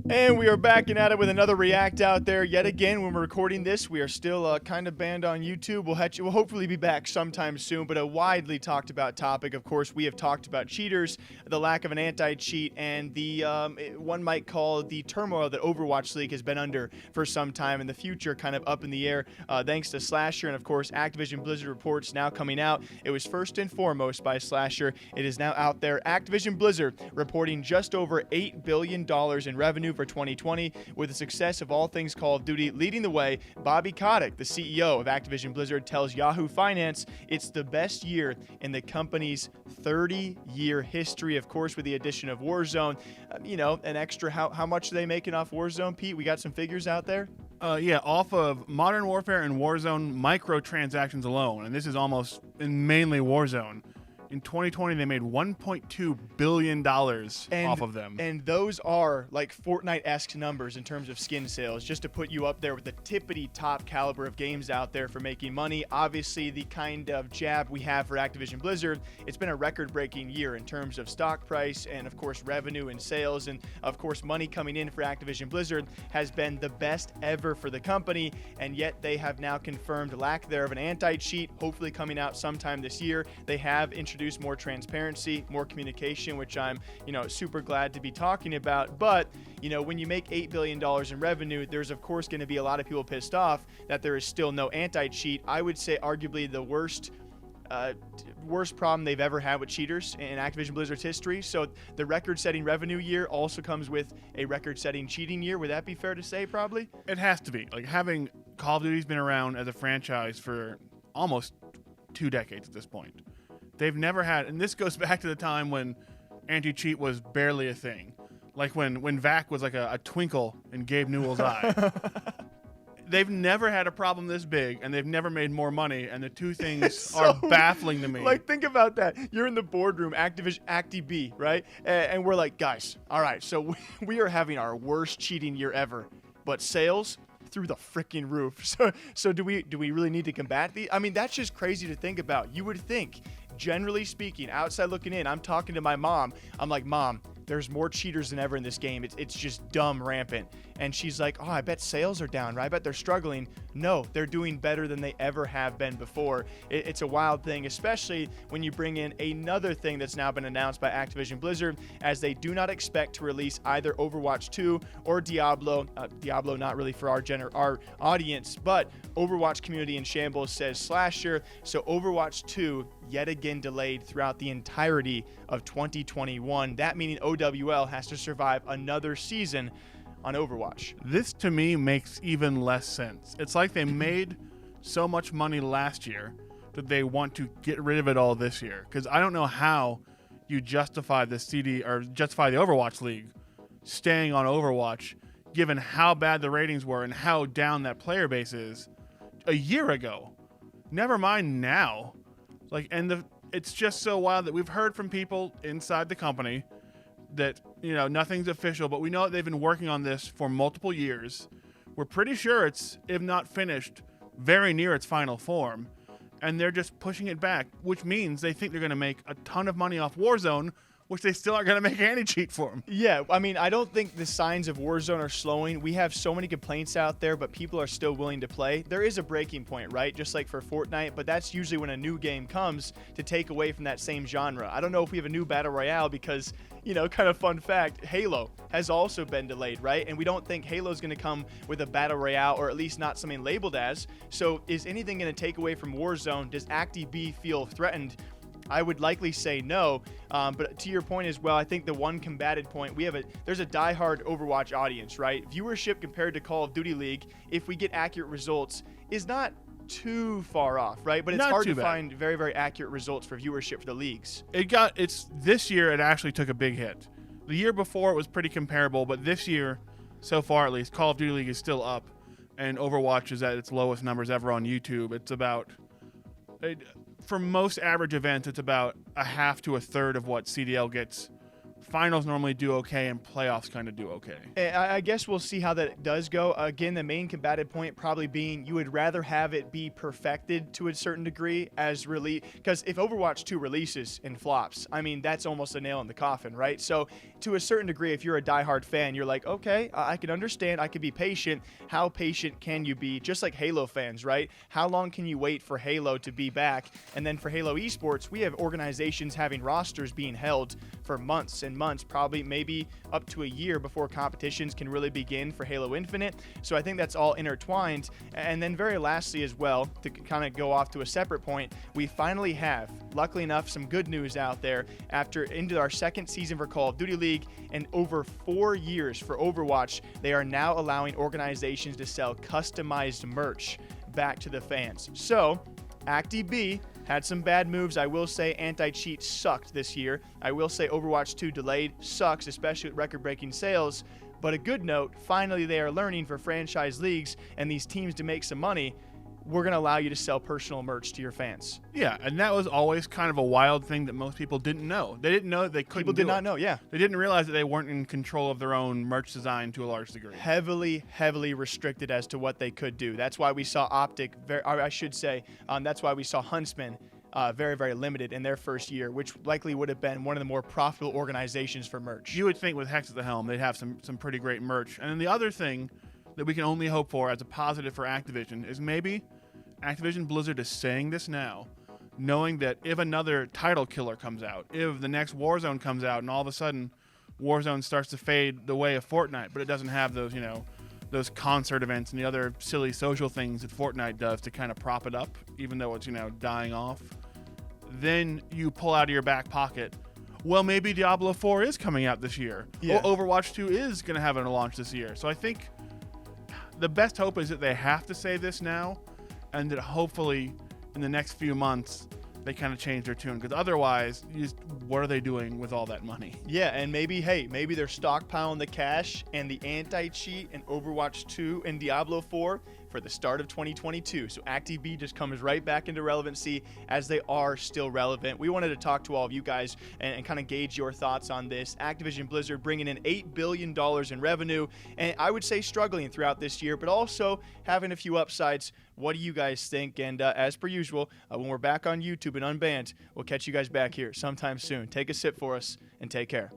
And we are back and at it with another React out there. Yet again, when we're recording this, we are still kind of banned on YouTube. We'll hopefully be back sometime soon, but a widely talked about topic. Of course, we have talked about cheaters, the lack of an anti-cheat, and the one might call the turmoil that Overwatch League has been under for some time, and the future kind of up in the air thanks to Slasher. And of course, Activision Blizzard reports now coming out. It was first and foremost by Slasher. It is now out there. Activision Blizzard reporting just over $8 billion in revenue for 2020, with the success of all things Call of Duty leading the way. Bobby Kotick, the CEO of Activision Blizzard, tells Yahoo Finance it's the best year in the company's 30-year history. Of course, with the addition of Warzone, an extra, how much are they making off Warzone, Pete? We got some figures out there? Yeah, off of Modern Warfare and Warzone microtransactions alone, and this is almost mainly Warzone. In 2020, they made $1.2 billion off of them. And those are like Fortnite-esque numbers in terms of skin sales, just to put you up there with the tippity top caliber of games out there for making money. Obviously, the kind of jab we have for Activision Blizzard, it's been a record-breaking year in terms of stock price and, of course, revenue and sales. And, of course, money coming in for Activision Blizzard has been the best ever for the company. And yet they have now confirmed lack there of an anti-cheat, hopefully coming out sometime this year. They have introduced more transparency, more communication, which I'm, super glad to be talking about. But, when you make $8 billion in revenue, there's of course going to be a lot of people pissed off that there is still no anti-cheat. I would say arguably the worst problem they've ever had with cheaters in Activision Blizzard's history. So the record-setting revenue year also comes with a record-setting cheating year. Would that be fair to say, probably? It has to be. Like, having Call of Duty's been around as a franchise for almost 2 decades at this point. They've never had, and this goes back to the time when anti-cheat was barely a thing. Like when VAC was like a twinkle in Gabe Newell's eye. They've never had a problem this big, and they've never made more money, and the two things are baffling to me. Like, think about that. You're in the boardroom, Activision, ActiB, right? And we're like, guys, all right, so we are having our worst cheating year ever, but sales through the freaking roof. So do we really need to combat these? I mean, that's just crazy to think about. You would think, generally speaking, outside looking in, I'm talking to my mom. I'm like, Mom, there's more cheaters than ever in this game. It's just dumb rampant. And she's like, oh, I bet sales are down, right? I bet they're struggling. No, they're doing better than they ever have been before. It's a wild thing, especially when you bring in another thing that's now been announced by Activision Blizzard, as they do not expect to release either Overwatch 2 or Diablo. Diablo not really for our audience, but Overwatch community in shambles, says Slasher. So Overwatch 2 yet again delayed throughout the entirety of 2021. That meaning OWL has to survive another season on Overwatch. This to me makes even less sense. It's like they made so much money last year that they want to get rid of it all this year. Because I don't know how you justify the Overwatch League staying on Overwatch, given how bad the ratings were and how down that player base is a year ago. Never mind now. It's just so wild that we've heard from people inside the company that, nothing's official, but we know that they've been working on this for multiple years. We're pretty sure it's, if not finished, very near its final form. And they're just pushing it back, which means they think they're going to make a ton of money off Warzone, which they still aren't going to make anti-cheat for them. Yeah, I mean, I don't think the signs of Warzone are slowing. We have so many complaints out there, but people are still willing to play. There is a breaking point, right? Just like for Fortnite, but that's usually when a new game comes to take away from that same genre. I don't know if we have a new Battle Royale because, kind of fun fact, Halo has also been delayed, right? And we don't think Halo's going to come with a Battle Royale, or at least not something labeled as. So is anything going to take away from Warzone? Does ActiB feel threatened? I would likely say no, but to your point as well, I think the one combated point, there's a diehard Overwatch audience, right? Viewership compared to Call of Duty League, if we get accurate results, is not too far off, right? But it's hard to find very, very accurate results for viewership for the leagues. This year it actually took a big hit. The year before it was pretty comparable, but this year, so far at least, Call of Duty League is still up, and Overwatch is at its lowest numbers ever on YouTube. It's about... For most average events, it's about a half to a third of what CDL gets. Finals normally do okay, and playoffs kind of do okay. I guess we'll see how that does go. Again, the main combative point probably being you would rather have it be perfected to a certain degree as release, because if Overwatch 2 releases and flops, I mean, that's almost a nail in the coffin, right? So to a certain degree, if you're a diehard fan, you're like, okay, I can understand. I can be patient. How patient can you be? Just like Halo fans, right? How long can you wait for Halo to be back? And then for Halo Esports, we have organizations having rosters being held for months and months, probably maybe up to a year before competitions can really begin for Halo Infinite. So I think that's all intertwined. And then very lastly as well, to kind of go off to a separate point, we finally have, luckily enough, some good news out there after into our second season for Call of Duty League and over 4 years for Overwatch. They are now allowing organizations to sell customized merch back to the fans. So ActiB had some bad moves. I will say anti-cheat sucked this year. I will say Overwatch 2 delayed sucks, especially with record-breaking sales. But a good note, finally they are learning for franchise leagues and these teams to make some money. We're going to allow you to sell personal merch to your fans. Yeah, and that was always kind of a wild thing that most people didn't know. They didn't know that they couldn't People did not know, yeah. They didn't realize that they weren't in control of their own merch design to a large degree. Heavily restricted as to what they could do. That's why we saw that's why we saw Huntsman very limited in their first year, which likely would have been one of the more profitable organizations for merch. You would think with Hex at the helm, they'd have some pretty great merch. And then the other thing that we can only hope for as a positive for Activision is maybe Activision Blizzard is saying this now, knowing that if another title killer comes out, if the next Warzone comes out and all of a sudden Warzone starts to fade the way of Fortnite, but it doesn't have those, those concert events and the other silly social things that Fortnite does to kind of prop it up, even though it's, dying off, then you pull out of your back pocket, well, maybe Diablo 4 is coming out this year. Yeah. Or Overwatch 2 is going to have a launch this year. So I think the best hope is that they have to say this now, and that hopefully in the next few months they kind of change their tune, because otherwise, what are they doing with all that money? Yeah, and maybe they're stockpiling the cash and the anti-cheat and Overwatch 2 and Diablo 4 for the start of 2022. So ActiB just comes right back into relevancy as they are still relevant. We wanted to talk to all of you guys and kind of gauge your thoughts on this. Activision Blizzard bringing in $8 billion in revenue, and I would say struggling throughout this year, but also having a few upsides. What do you guys think? And as per usual, when we're back on YouTube and unbanned, we'll catch you guys back here sometime soon. Take a sip for us and take care.